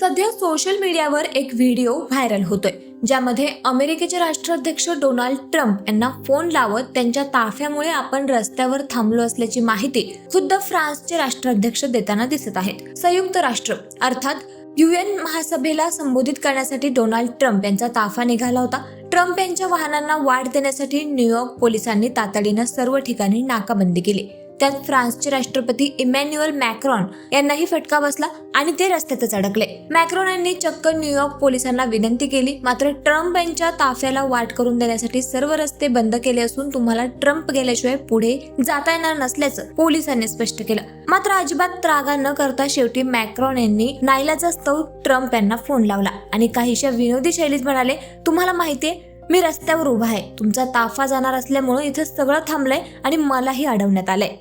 सध्या सोशल मीडियावर एक व्हिडिओ व्हायरल होतोय, ज्यामध्ये अमेरिकेचे राष्ट्राध्यक्ष डोनाल्ड ट्रम्प यांना फोन लावत त्यांच्या ताफ्यामुळे आपण रस्त्यावर थांबलो असल्याची माहिती खुद्द फ्रान्सचे राष्ट्राध्यक्ष देताना दिसत आहेत. संयुक्त राष्ट्र अर्थात UN महासभेला संबोधित करण्यासाठी डोनाल्ड ट्रम्प यांचा ताफा निघाला होता. ट्रम्प यांच्या वाहनांना वाढ देण्यासाठी न्यूयॉर्क पोलिसांनी तातडीनं सर्व ठिकाणी नाकाबंदी केली. त्यात फ्रान्सचे राष्ट्रपती इमॅन्युअल मॅक्रॉन यांनाही फटका बसला आणि ते रस्त्यातच अडकले. मॅक्रॉन यांनी चक्क न्यूयॉर्क पोलिसांना विनंती केली, मात्र ट्रम्प यांच्या ताफ्याला वाट करून देण्यासाठी सर्व रस्ते बंद केले असून तुम्हाला ट्रम्प गेल्याशिवाय पुढे जाता येणार नसल्याचं पोलिसांनी स्पष्ट केलं. मात्र अजिबात त्रागा न करता शेवटी मॅक्रॉन यांनी नाईलाजास्तव ट्रम्प यांना फोन लावला आणि काहीशा विनोदी शैलीत म्हणाले, तुम्हाला माहितीये मी रस्त्यावर उभा आहे, तुमचा ताफा जाणार असल्यामुळे इथं सगळं थांबलंय आणि मलाही अडवण्यात आलंय.